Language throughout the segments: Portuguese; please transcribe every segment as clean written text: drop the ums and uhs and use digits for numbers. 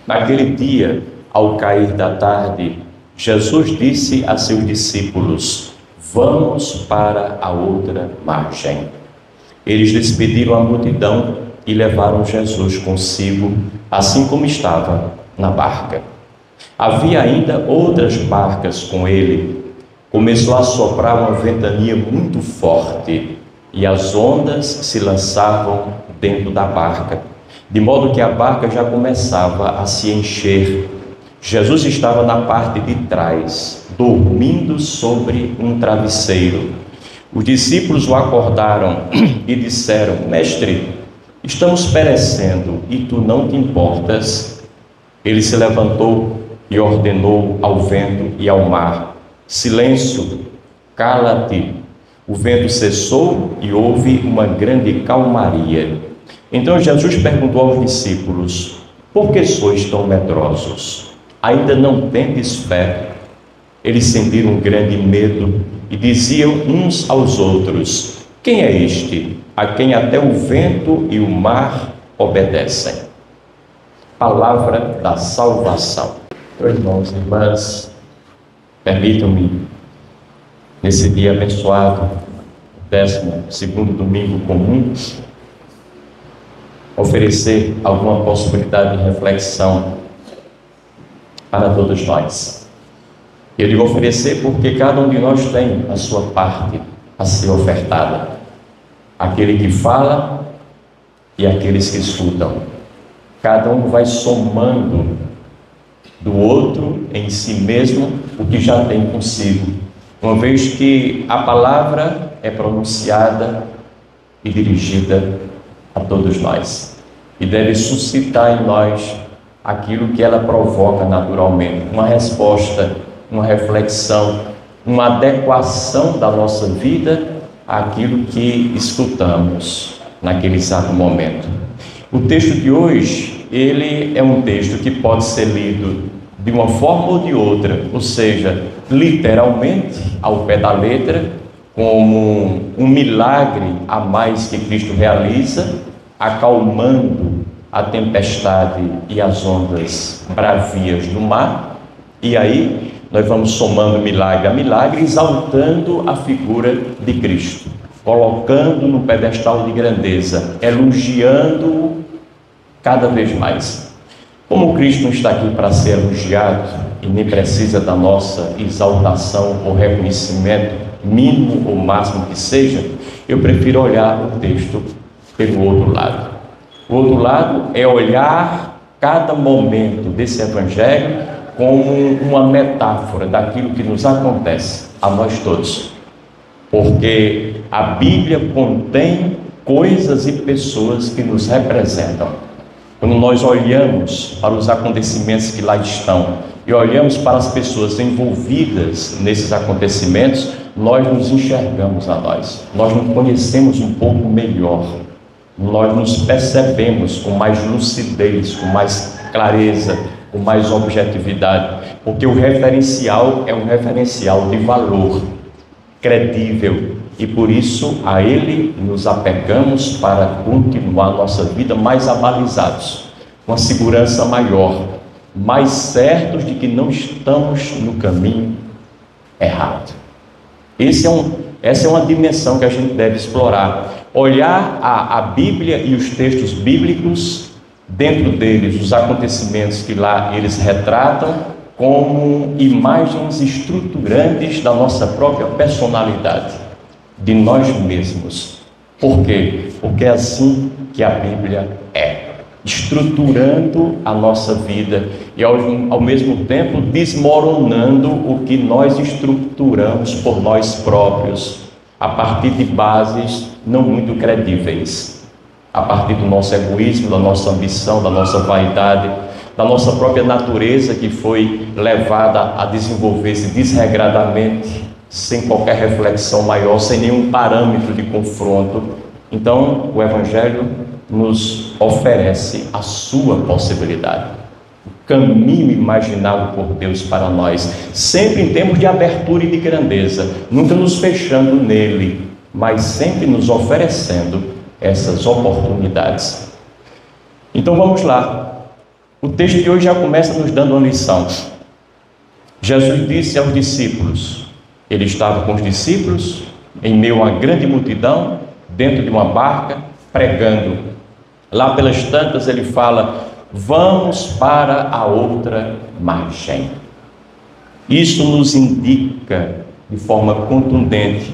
Naquele dia, ao cair da tarde, Jesus disse a seus discípulos: vamos para a outra margem. Eles despediram a multidão e levaram Jesus consigo, assim como estava na barca. Havia ainda outras barcas com ele. Começou a soprar uma ventania muito forte e as ondas se lançavam dentro da barca, de modo que a barca já começava a se encher. Jesus estava na parte de trás, dormindo sobre um travesseiro. Os discípulos o acordaram e disseram: Mestre, estamos perecendo e tu não te importas? Ele se levantou e ordenou ao vento e ao mar: silêncio, cala-te. O vento cessou e houve uma grande calmaria. Então Jesus perguntou aos discípulos: por que sois tão medrosos? Ainda não tendes fé? Eles sentiram um grande medo e diziam uns aos outros: quem é este, a quem até o vento e o mar obedecem? Palavra da salvação. Meus irmãos e irmãs, permitam-me, nesse dia abençoado, 12º domingo comum, oferecer alguma possibilidade de reflexão para todos nós. Eu digo oferecer porque cada um de nós tem a sua parte a ser ofertada. Aquele que fala e aqueles que escutam. Cada um vai somando do outro em si mesmo o que já tem consigo, uma vez que a palavra é pronunciada e dirigida a todos nós e deve suscitar em nós aquilo que ela provoca naturalmente, uma resposta, uma reflexão, uma adequação da nossa vida àquilo que escutamos naquele exato momento. O texto de hoje, ele é um texto que pode ser lido de uma forma ou de outra, ou seja, literalmente, ao pé da letra, como um milagre a mais que Cristo realiza, acalmando a tempestade e as ondas bravias do mar. E aí nós vamos somando milagre a milagre, exaltando a figura de Cristo, colocando no pedestal de grandeza, elogiando-o cada vez mais. Como Cristo não está aqui para ser elogiado e nem precisa da nossa exaltação ou reconhecimento, mínimo ou máximo que seja, eu prefiro olhar o texto pelo outro lado. O outro lado é olhar cada momento desse evangelho como uma metáfora daquilo que nos acontece a nós todos. Porque a Bíblia contém coisas e pessoas que nos representam. Quando nós olhamos para os acontecimentos que lá estão e olhamos para as pessoas envolvidas nesses acontecimentos, nós nos enxergamos a nós nos conhecemos um pouco melhor, nós nos percebemos com mais lucidez, com mais clareza, com mais objetividade, porque o referencial é um referencial de valor, credível, e por isso a ele nos apegamos para continuar nossa vida mais abalizados, com a segurança maior, mais certos de que não estamos no caminho errado. Essa é uma dimensão que a gente deve explorar, olhar a Bíblia e os textos bíblicos, dentro deles os acontecimentos que lá eles retratam, como imagens estruturantes da nossa própria personalidade, de nós mesmos. Por quê? Porque é assim que a Bíblia é, estruturando a nossa vida e ao mesmo tempo desmoronando o que nós estruturamos por nós próprios, a partir de bases não muito credíveis, a partir do nosso egoísmo, da nossa ambição, da nossa vaidade, da nossa própria natureza que foi levada a desenvolver-se desregradamente, sem qualquer reflexão maior, sem nenhum parâmetro de confronto. Então, o Evangelho nos oferece a sua possibilidade, o caminho imaginado por Deus para nós, sempre em termos de abertura e de grandeza, nunca nos fechando nele, mas sempre nos oferecendo essas oportunidades. Então vamos lá. O texto de hoje já começa nos dando uma lição. Jesus disse aos discípulos, ele estava com os discípulos, em meio a uma grande multidão, dentro de uma barca, pregando. Lá pelas tantas ele fala, vamos para a outra margem. Isso nos indica de forma contundente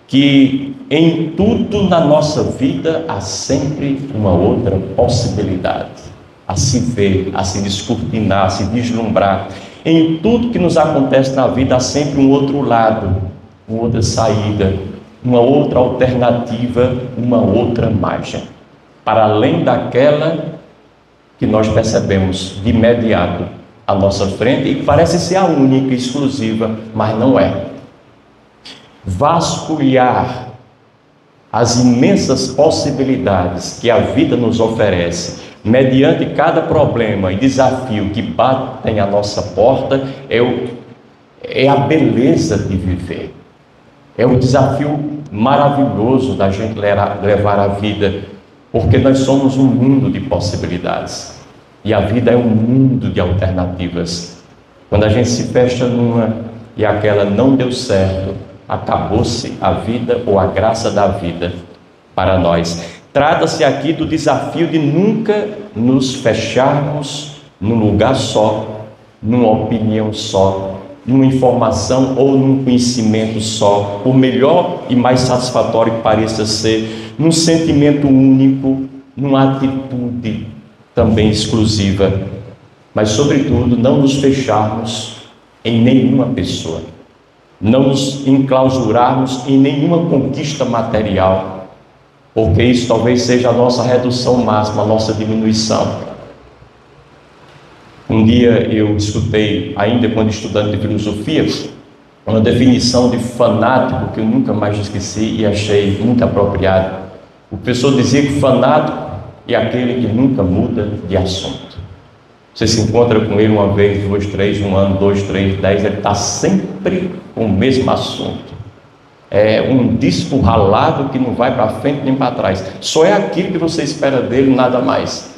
que em tudo na nossa vida há sempre uma outra possibilidade, a se ver, a se descortinar, a se vislumbrar. Em tudo que nos acontece na vida há sempre um outro lado, uma outra saída, uma outra alternativa, uma outra margem, para além daquela que nós percebemos de imediato à nossa frente e que parece ser a única, exclusiva, mas não é. Vasculhar as imensas possibilidades que a vida nos oferece, mediante cada problema e desafio que batem à nossa porta, é a beleza de viver. É um desafio maravilhoso da gente levar a vida, porque nós somos um mundo de possibilidades e a vida é um mundo de alternativas. Quando a gente se fecha numa e aquela não deu certo, acabou-se a vida ou a graça da vida para nós. Trata-se aqui do desafio de nunca nos fecharmos num lugar só, numa opinião só, numa informação ou num conhecimento só, por melhor e mais satisfatório que pareça ser, num sentimento único, numa atitude também exclusiva, mas sobretudo não nos fecharmos em nenhuma pessoa, não nos enclausurarmos em nenhuma conquista material, porque isso talvez seja a nossa redução máxima, a nossa diminuição. Um dia eu escutei, ainda quando estudante de filosofia, uma definição de fanático que eu nunca mais esqueci e achei muito apropriado. O professor dizia que fanático é aquele que nunca muda de assunto. Você se encontra com ele uma vez, duas, três, um ano, dois, três, 10, ele está sempre com o mesmo assunto. É um disco ralado que não vai para frente nem para trás. Só é aquilo que você espera dele, nada mais.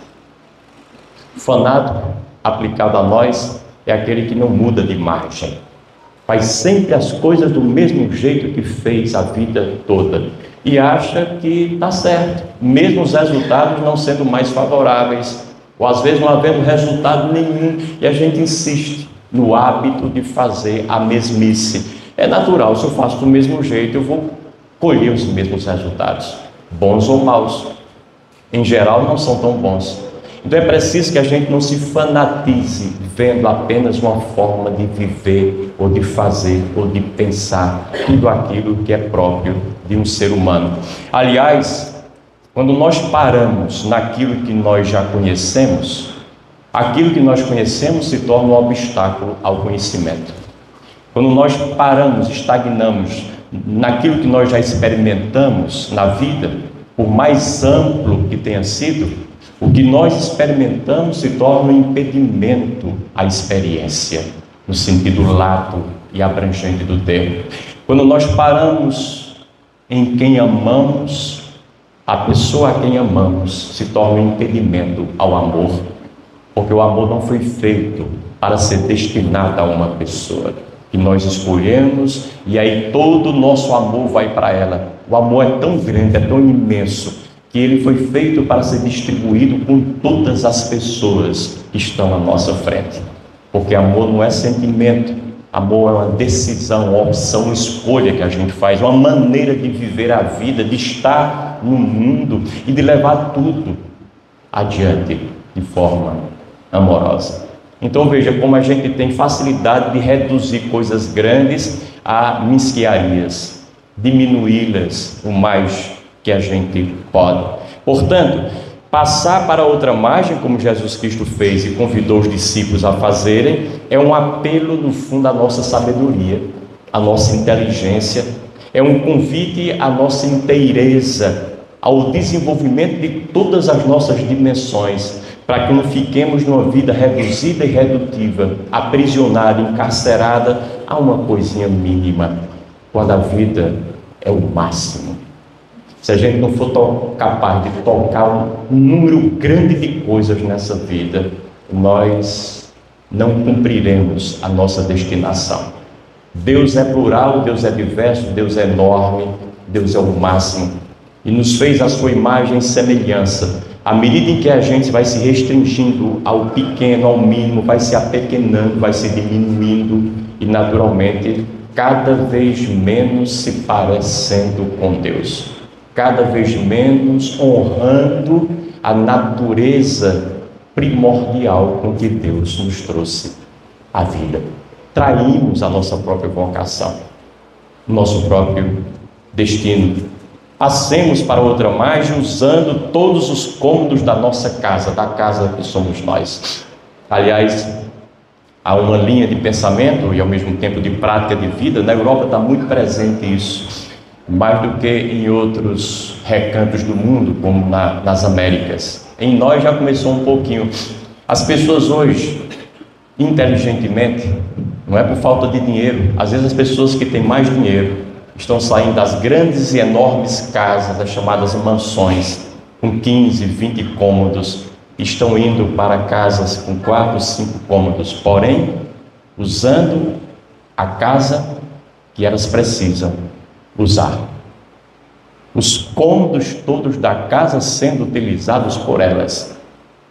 Fanático, aplicado a nós, é aquele que não muda de margem. Faz sempre as coisas do mesmo jeito que fez a vida toda. E acha que está certo, mesmo os resultados não sendo mais favoráveis, ou às vezes não havendo resultado nenhum, e a gente insiste no hábito de fazer a mesmice. É natural, se eu faço do mesmo jeito, eu vou colher os mesmos resultados, bons ou maus. Em geral, não são tão bons. Então é preciso que a gente não se fanatize vendo apenas uma forma de viver, ou de fazer, ou de pensar tudo aquilo que é próprio de um ser humano. Aliás, quando nós paramos naquilo que nós já conhecemos, aquilo que nós conhecemos se torna um obstáculo ao conhecimento. Quando nós paramos, estagnamos naquilo que nós já experimentamos na vida, por mais amplo que tenha sido, o que nós experimentamos se torna um impedimento à experiência, no sentido lato e abrangente do termo. Quando nós paramos em quem amamos, a pessoa a quem amamos se torna um impedimento ao amor, porque o amor não foi feito para ser destinado a uma pessoa que nós escolhemos, e aí todo o nosso amor vai para ela. O amor é tão grande, é tão imenso, que ele foi feito para ser distribuído com todas as pessoas que estão à nossa frente. Porque amor não é sentimento, amor é uma decisão, uma opção, uma escolha que a gente faz, uma maneira de viver a vida, de estar no mundo e de levar tudo adiante de forma amorosa. Então veja como a gente tem facilidade de reduzir coisas grandes a mesquinharias, diminuí-las o mais que a gente pode. Portanto, passar para outra margem, como Jesus Cristo fez e convidou os discípulos a fazerem, é um apelo no fundo à nossa sabedoria, à nossa inteligência, é um convite à nossa inteireza, ao desenvolvimento de todas as nossas dimensões, para que não fiquemos numa vida reduzida e redutiva, aprisionada, encarcerada a uma coisinha mínima, quando a vida é o máximo. Se a gente não for capaz de tocar um número grande de coisas nessa vida, nós não cumpriremos a nossa destinação. Deus é plural, Deus é diverso, Deus é enorme, Deus é o máximo, e nos fez a sua imagem e semelhança. À medida em que a gente vai se restringindo ao pequeno, ao mínimo, vai se apequenando, vai se diminuindo e, naturalmente, cada vez menos se parecendo com Deus, cada vez menos honrando a natureza primordial com que Deus nos trouxe à vida. Traímos a nossa própria vocação, nosso próprio destino. Passemos para outra margem usando todos os cômodos da nossa casa, da casa que somos nós. Aliás, há uma linha de pensamento e ao mesmo tempo de prática de vida. Na Europa está muito presente isso, mais do que em outros recantos do mundo, como nas Américas. Em nós já começou um pouquinho. As pessoas hoje, inteligentemente, não é por falta de dinheiro, às vezes as pessoas que têm mais dinheiro estão saindo das grandes e enormes casas, as chamadas mansões, com 15, 20 cômodos, estão indo para casas com 4, 5 cômodos, porém, usando a casa que elas precisam usar. Os cômodos todos da casa sendo utilizados por elas.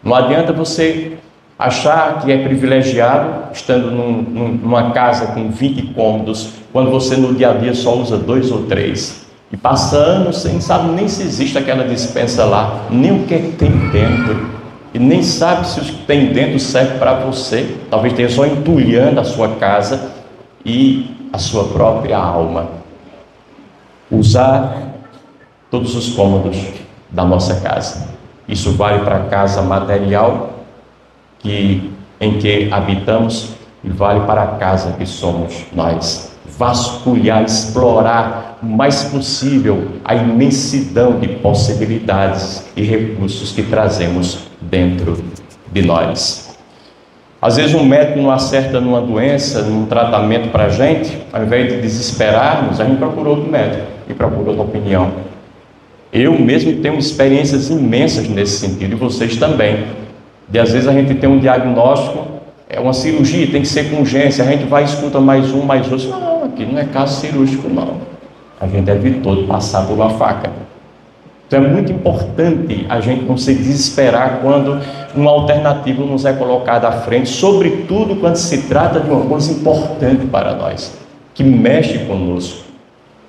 Não adianta você achar que é privilegiado estando numa casa com 20 cômodos, quando você no dia a dia só usa 2 ou 3. E passa anos sem sabe nem se existe aquela despensa lá, nem o que tem dentro. E nem sabe se o que tem dentro serve para você. Talvez esteja só entulhando a sua casa e a sua própria alma. Usar todos os cômodos da nossa casa. Isso vale para a casa material em que habitamos e vale para a casa que somos nós. Vasculhar, explorar o mais possível a imensidão de possibilidades e recursos que trazemos dentro de nós. Às vezes um médico não acerta numa doença, num tratamento para a gente, ao invés de desesperarmos, a gente procura outro médico e procura outra opinião. Eu mesmo tenho experiências imensas nesse sentido, e vocês também. E às vezes a gente tem um diagnóstico, é uma cirurgia, tem que ser com urgência, a gente vai e escuta mais um, mais outro. Não, aqui não é caso cirúrgico, não. A gente evitou de passar por uma faca. Então é muito importante a gente não se desesperar quando uma alternativa nos é colocada à frente, sobretudo quando se trata de uma coisa importante para nós, que mexe conosco,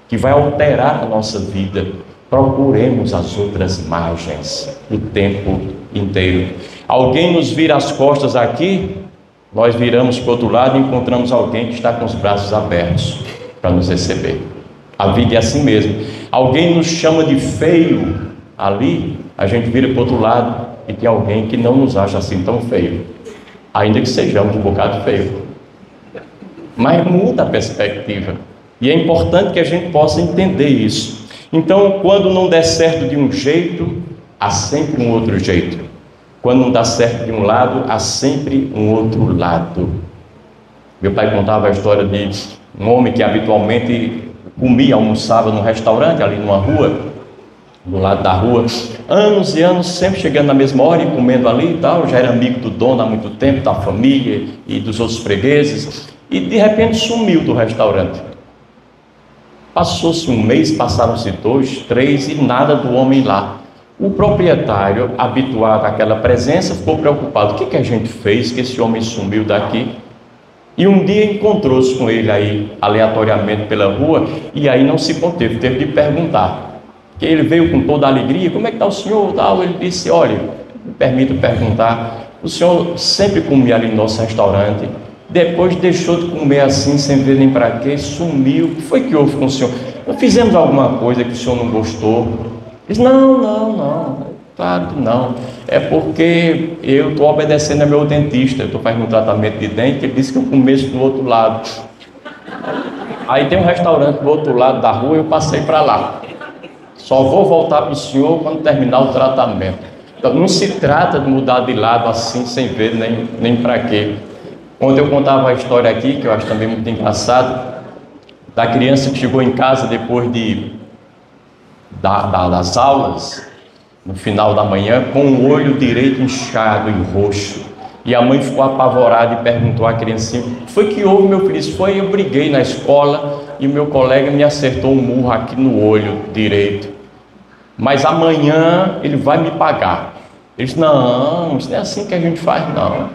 que vai alterar a nossa vida. Procuremos as outras margens o tempo inteiro. Alguém nos vira as costas aqui, nós viramos para o outro lado e encontramos alguém que está com os braços abertos para nos receber. A vida é assim mesmo. Alguém nos chama de feio ali, a gente vira para o outro lado e tem alguém que não nos acha assim tão feio, ainda que sejamos um bocado feio. Mas muda a perspectiva, e é importante que a gente possa entender isso. Então, quando não der certo de um jeito, há sempre um outro jeito. Quando não dá certo de um lado, há sempre um outro lado. Meu pai contava a história de um homem que habitualmente comia, almoçava num restaurante ali numa rua, do lado da rua, anos e anos, sempre chegando na mesma hora e comendo ali e tal, já era amigo do dono há muito tempo, da família e dos outros fregueses, e de repente sumiu do restaurante. Passou-se um mês, passaram-se 2, 3 e nada do homem lá. O proprietário, habituado àquela presença, ficou preocupado. O que a gente fez que esse homem sumiu daqui? E um dia encontrou-se com ele aí, aleatoriamente pela rua, e aí não se conteve, teve de perguntar. Que ele veio com toda a alegria, como é que está o senhor? Ele disse, olha, me permito perguntar, o senhor sempre comia ali no nosso restaurante, depois deixou de comer assim, sem ver nem para quê, sumiu. O que foi que houve com o senhor? Fizemos alguma coisa que o senhor não gostou? Ele disse, não, claro que não. É porque eu estou obedecendo ao meu dentista, eu estou fazendo um tratamento de dente, ele disse que eu começo do outro lado. Aí tem um restaurante do outro lado da rua, eu passei para lá. Só vou voltar para o senhor quando terminar o tratamento. Então não se trata de mudar de lado assim, sem ver nem para quê. Ontem eu contava a história aqui, que eu acho também muito engraçado, da criança que chegou em casa depois das aulas, no final da manhã, com o olho direito inchado e roxo. E a mãe ficou apavorada e perguntou à criancinha: foi que houve, meu filho? Isso foi, eu briguei na escola e o meu colega me acertou um murro aqui no olho direito, mas amanhã ele vai me pagar. Ele disse: não, isso não é assim que a gente faz, não.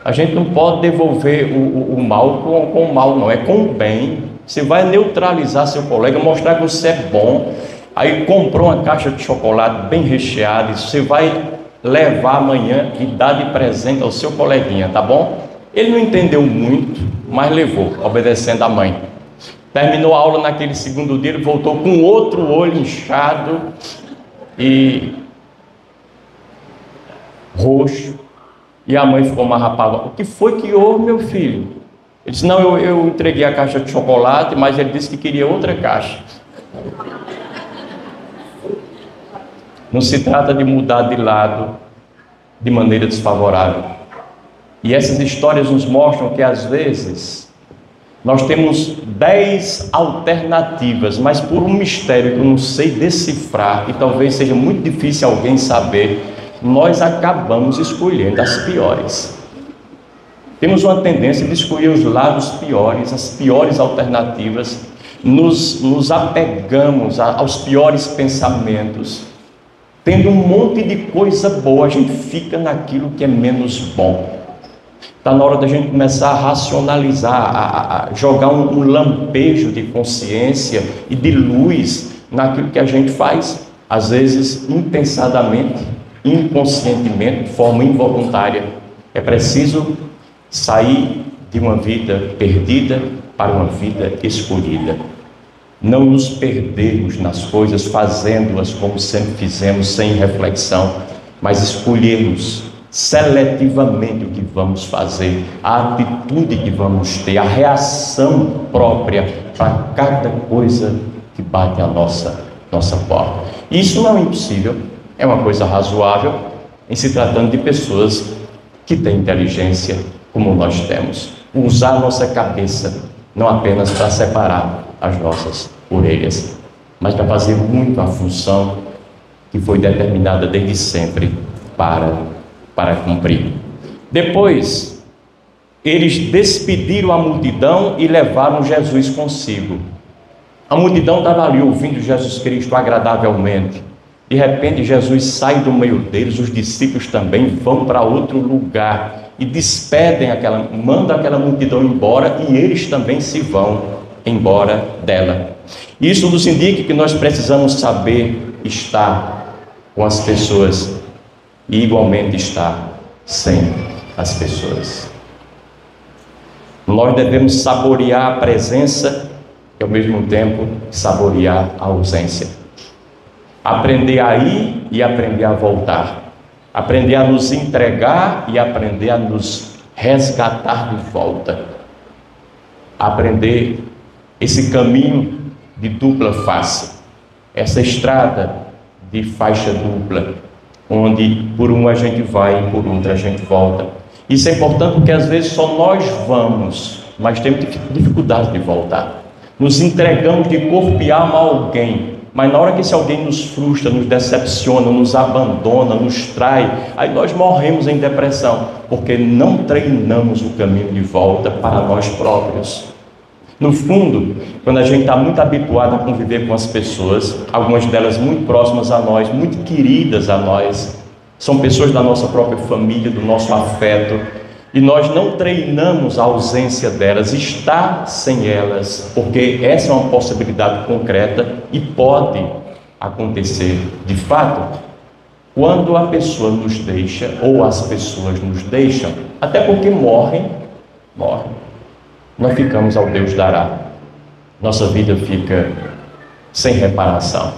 A gente não pode devolver o mal com o mal, não, é com o bem. Você vai neutralizar seu colega, mostrar que você é bom. Aí comprou uma caixa de chocolate bem recheada, e você vai levar amanhã e dar de presente ao seu coleguinha, tá bom? Ele não entendeu muito, mas levou, obedecendo a mãe. Terminou a aula naquele segundo dia, ele voltou com outro olho inchado e roxo, e a mãe ficou mais apavorada. O que foi que houve, meu filho? Ele disse: não, eu entreguei a caixa de chocolate, mas ele disse que queria outra caixa. Não se trata de mudar de lado de maneira desfavorável. E essas histórias nos mostram que às vezes nós temos 10 alternativas, mas por um mistério que eu não sei decifrar, e talvez seja muito difícil alguém saber, nós acabamos escolhendo as piores. Temos uma tendência de escolher os lados piores, as piores alternativas, nos apegamos aos piores pensamentos. Tendo um monte de coisa boa, a gente fica naquilo que é menos bom. Está na hora da gente começar a racionalizar, a jogar um lampejo de consciência e de luz naquilo que a gente faz, às vezes impensadamente, inconscientemente, de forma involuntária. É preciso sair de uma vida perdida para uma vida escolhida. Não nos perdermos nas coisas, fazendo-as como sempre fizemos, sem reflexão, mas escolhermos seletivamente o que vamos fazer, a atitude que vamos ter, a reação própria para cada coisa que bate à nossa porta. Isso não é impossível, é uma coisa razoável, em se tratando de pessoas que têm inteligência como nós temos. Usar a nossa cabeça, não apenas para separar as nossas orelhas, mas para fazer muito a função que foi determinada desde sempre para cumprir. Depois, eles despediram a multidão e levaram Jesus consigo. A multidão estava ali ouvindo Jesus Cristo agradavelmente. De repente, Jesus sai do meio deles, os discípulos também vão para outro lugar e despedem mandam aquela multidão embora, e eles também se vão embora dela. Isso nos indica que nós precisamos saber estar com as pessoas e igualmente estar sem as pessoas. Nós devemos saborear a presença e ao mesmo tempo saborear a ausência. Aprender a ir e aprender a voltar. Aprender a nos entregar e aprender a nos resgatar de volta. Aprender esse caminho de dupla face, essa estrada de faixa dupla, onde por uma a gente vai e por outra a gente volta. Isso é importante porque às vezes só nós vamos, mas temos dificuldade de voltar. Nos entregamos de corpo e alma a alguém, mas na hora que esse alguém nos frustra, nos decepciona, nos abandona, nos trai, aí nós morremos em depressão, porque não treinamos o caminho de volta para nós próprios. No fundo, quando a gente está muito habituado a conviver com as pessoas, algumas delas muito próximas a nós, muito queridas a nós, são pessoas da nossa própria família, do nosso afeto, e nós não treinamos a ausência delas, estar sem elas, porque essa é uma possibilidade concreta e pode acontecer de fato quando a pessoa nos deixa, ou as pessoas nos deixam, até porque morrem, nós ficamos ao Deus dará. Nossa vida fica sem reparação.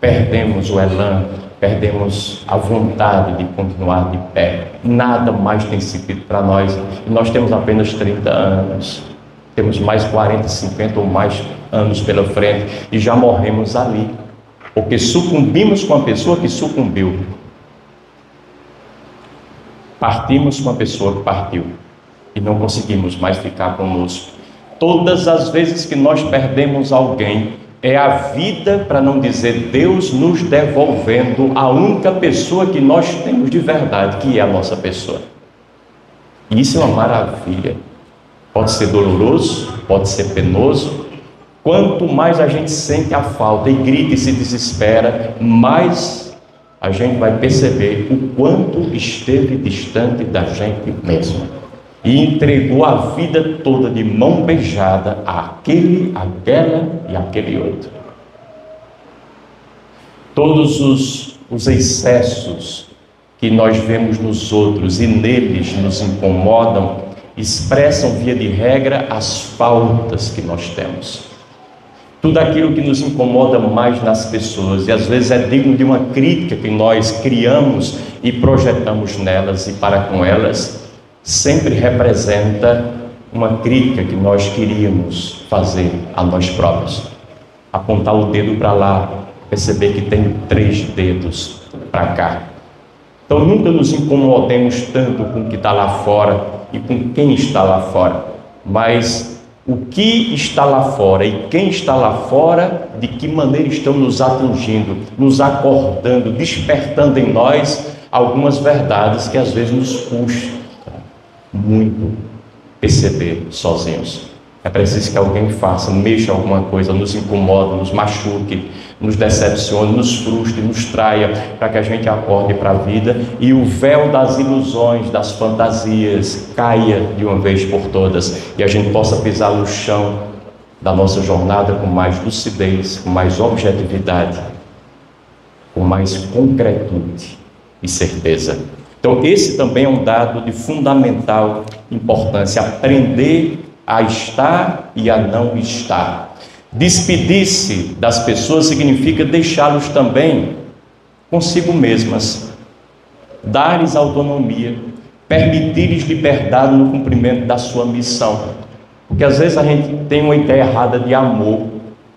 Perdemos o elan, perdemos a vontade de continuar de pé. Nada mais tem sentido para nós. E nós temos apenas 30 anos. Temos mais 40, 50 ou mais anos pela frente e já morremos ali. Porque sucumbimos com a pessoa que sucumbiu. Partimos com a pessoa que partiu. E não conseguimos mais ficar conosco. Todas as vezes que nós perdemos alguém, é a vida, para não dizer Deus, nos devolvendo a única pessoa que nós temos de verdade, que é a nossa pessoa. E isso é uma maravilha. Pode ser doloroso, pode ser penoso. Quanto mais a gente sente a falta e grita e se desespera, mais a gente vai perceber o quanto esteve distante da gente mesmo. E entregou a vida toda de mão beijada àquele, àquela e àquele outro. Todos os excessos que nós vemos nos outros e neles nos incomodam, expressam, via de regra, as faltas que nós temos. Tudo aquilo que nos incomoda mais nas pessoas, e às vezes é digno de uma crítica que nós criamos e projetamos nelas e para com elas, sempre representa uma crítica que nós queríamos fazer a nós próprios. Apontar o dedo para lá, perceber que tem 3 dedos para cá. Então nunca nos incomodemos tanto com o que está lá fora e com quem está lá fora, mas o que está lá fora e quem está lá fora, de que maneira estão nos atingindo, nos acordando, despertando em nós algumas verdades que às vezes nos custa muito perceber sozinhos. É preciso que alguém faça, mexa alguma coisa, nos incomode, nos machuque, nos decepcione, nos frustre, nos traia, para que a gente acorde para a vida e o véu das ilusões, das fantasias caia de uma vez por todas e a gente possa pisar no chão da nossa jornada com mais lucidez, com mais objetividade, com mais concretude e certeza. Então esse também é um dado de fundamental importância, aprender a estar e a não estar. Despedir-se das pessoas significa deixá-los também consigo mesmas, dar-lhes autonomia, permitir-lhes liberdade no cumprimento da sua missão. Porque às vezes a gente tem uma ideia errada de amor,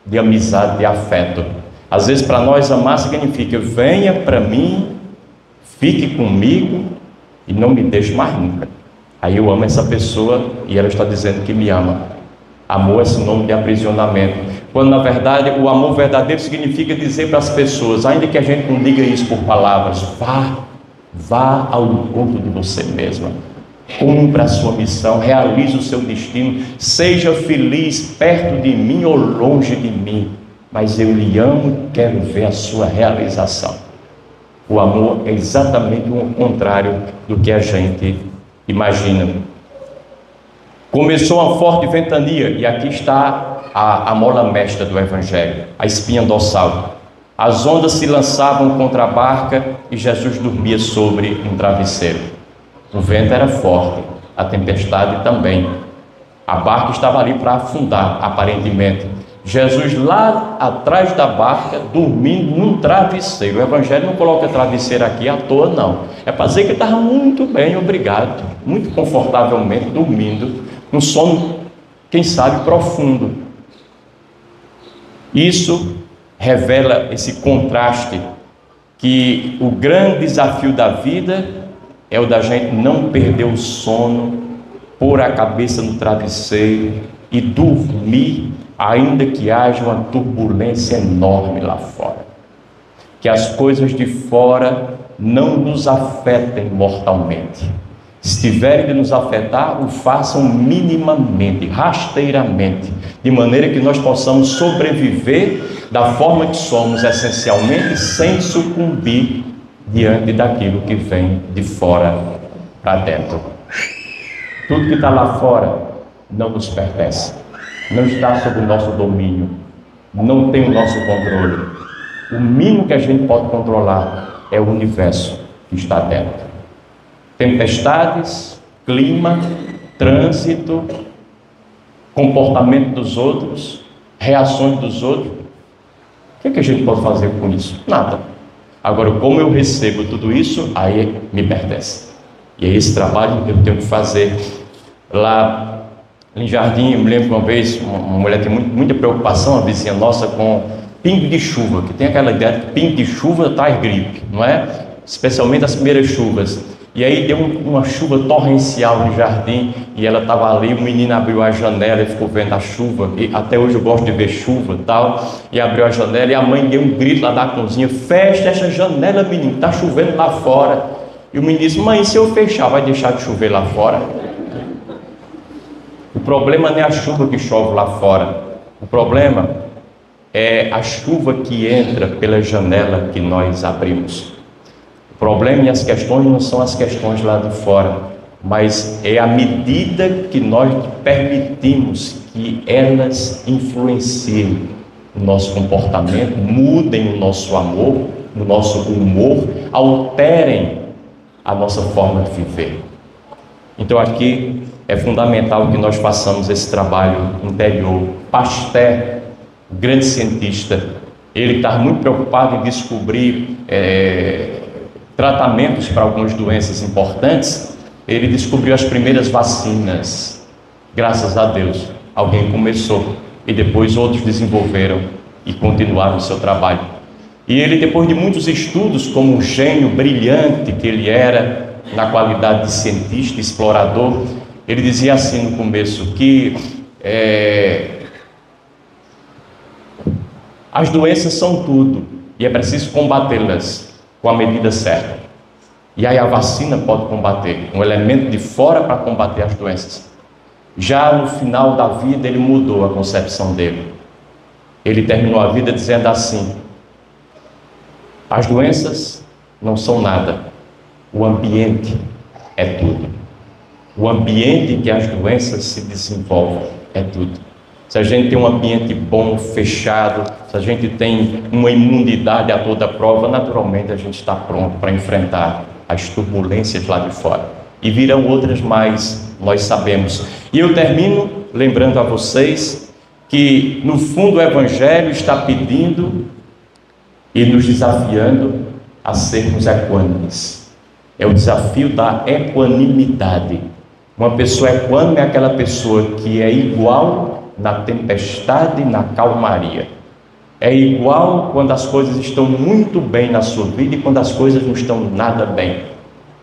de amizade, de afeto. Às vezes para nós amar significa venha para mim, fique comigo e não me deixe mais nunca. Aí eu amo essa pessoa e ela está dizendo que me ama. Amor é sinônimo de aprisionamento. Quando na verdade o amor verdadeiro significa dizer para as pessoas, ainda que a gente não diga isso por palavras, vá ao encontro de você mesma. Cumpra a sua missão, realize o seu destino, seja feliz perto de mim ou longe de mim, mas eu lhe amo e quero ver a sua realização. O amor é exatamente o contrário do que a gente imagina. Começou uma forte ventania, e aqui está a mola mestra do Evangelho, a espinha dorsal. As ondas se lançavam contra a barca e Jesus dormia sobre um travesseiro. O vento era forte, a tempestade também. A barca estava ali para afundar, aparentemente. Jesus lá atrás da barca, dormindo num travesseiro. O Evangelho não coloca travesseiro aqui à toa, não. É para dizer que ele estava muito bem, obrigado, muito confortavelmente, dormindo, um sono, quem sabe, profundo. Isso revela esse contraste, que o grande desafio da vida é o da gente não perder o sono, pôr a cabeça no travesseiro e dormir, ainda que haja uma turbulência enorme lá fora. Que as coisas de fora não nos afetem mortalmente. Se tiverem de nos afetar, o façam minimamente, rasteiramente, de maneira que nós possamos sobreviver da forma que somos essencialmente, sem sucumbir diante daquilo que vem de fora para dentro. Tudo que está lá fora não nos pertence, não está sob o nosso domínio, não tem o nosso controle. O mínimo que a gente pode controlar é o universo que está dentro. Tempestades, clima, trânsito, comportamento dos outros, reações dos outros. O que a gente pode fazer com isso? Nada. Agora, como eu recebo tudo isso, aí me pertence. E é esse trabalho que eu tenho que fazer. Lá em Jardim, eu me lembro uma vez, uma mulher tem muita preocupação, a vizinha nossa, com pingo de chuva, que tem aquela ideia de que pingo de chuva traz gripe, não é? Especialmente as primeiras chuvas. E aí deu uma chuva torrencial no jardim, e ela estava ali, o menino abriu a janela e ficou vendo a chuva, e até hoje eu gosto de ver chuva e tal, e abriu a janela, e a mãe deu um grito lá da cozinha, fecha essa janela, menino, está chovendo lá fora. E o menino disse: mãe, se eu fechar, vai deixar de chover lá fora? O problema não é a chuva que chove lá fora. O problema é a chuva que entra pela janela que nós abrimos. O problema e as questões não são as questões lá de fora, mas é a medida que nós permitimos que elas influenciem o nosso comportamento, mudem o nosso amor, o nosso humor, alterem a nossa forma de viver. Então aqui é fundamental que nós façamos esse trabalho interior. Pasteur, o grande cientista, ele está muito preocupado em descobrir tratamentos para algumas doenças importantes. Ele descobriu as primeiras vacinas, graças a Deus. Alguém começou e depois outros desenvolveram e continuaram o seu trabalho. E ele, depois de muitos estudos, como um gênio brilhante que ele era, na qualidade de cientista, explorador, ele dizia assim no começo, que as doenças são tudo e é preciso combatê-las com a medida certa. E aí a vacina pode combater, um elemento de fora para combater as doenças. Já no final da vida ele mudou a concepção dele. Ele terminou a vida dizendo assim: as doenças não são nada, o ambiente é tudo. O ambiente em que as doenças se desenvolvem é tudo. Se a gente tem um ambiente bom, fechado, se a gente tem uma imunidade a toda prova, naturalmente a gente está pronto para enfrentar as turbulências lá de fora. E virão outras mais, nós sabemos. E eu termino lembrando a vocês que, no fundo, o Evangelho está pedindo e nos desafiando a sermos equânimes. É o desafio da equanimidade. Uma pessoa equânime é aquela pessoa que é igual na tempestade e na calmaria. É igual quando as coisas estão muito bem na sua vida e quando as coisas não estão nada bem.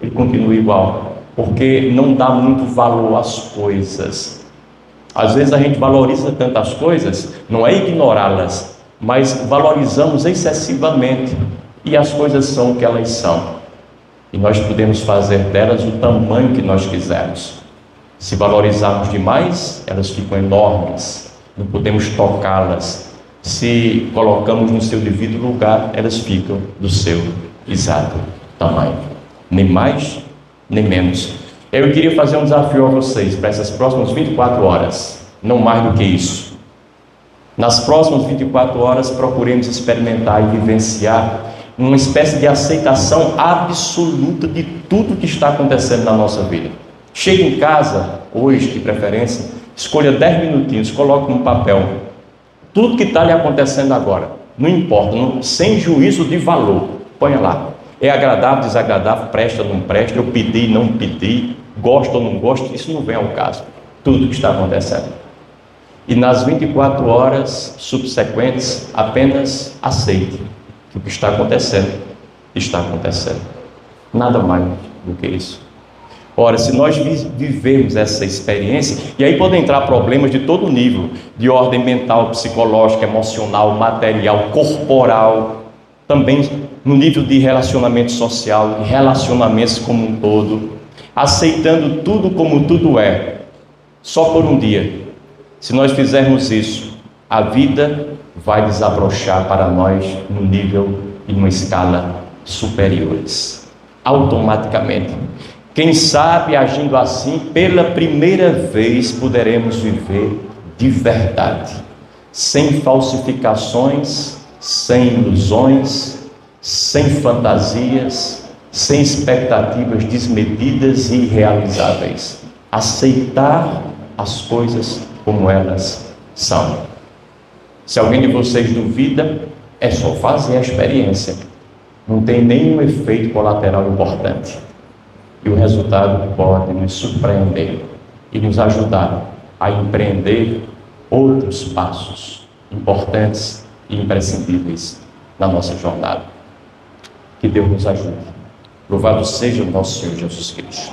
Ele continua igual, porque não dá muito valor às coisas. Às vezes a gente valoriza tantas coisas, não é ignorá-las, mas valorizamos excessivamente, e as coisas são o que elas são. E nós podemos fazer delas o tamanho que nós quisermos. Se valorizarmos demais, elas ficam enormes, não podemos tocá-las. Se colocamos no seu devido lugar, elas ficam do seu exato tamanho, nem mais, nem menos. Eu queria fazer um desafio a vocês para essas próximas 24 horas, não mais do que isso. Nas próximas 24 horas, procuremos experimentar e vivenciar uma espécie de aceitação absoluta de tudo que está acontecendo na nossa vida. Chegue em casa, hoje de preferência, escolha 10 minutinhos, coloque no papel tudo que está lhe acontecendo agora, não importa, sem juízo de valor, ponha lá. É agradável, desagradável, presta ou não presta, eu pedi, não pedi, gosto ou não gosto, isso não vem ao caso. Tudo que está acontecendo. E nas 24 horas subsequentes, apenas aceite que o que está acontecendo, está acontecendo. Nada mais do que isso. Ora, se nós vivermos essa experiência, e aí podem entrar problemas de todo nível, de ordem mental, psicológica, emocional, material, corporal, também no nível de relacionamento social, de relacionamentos como um todo, aceitando tudo como tudo é, só por um dia. Se nós fizermos isso, a vida vai desabrochar para nós no nível e numa escala superiores, automaticamente. Quem sabe, agindo assim, pela primeira vez poderemos viver de verdade, sem falsificações, sem ilusões, sem fantasias, sem expectativas desmedidas e irrealizáveis. Aceitar as coisas como elas são. Se alguém de vocês duvida, é só fazer a experiência. Não tem nenhum efeito colateral importante. E o resultado pode nos surpreender e nos ajudar a empreender outros passos importantes e imprescindíveis na nossa jornada. Que Deus nos ajude. Louvado seja o nosso Senhor Jesus Cristo.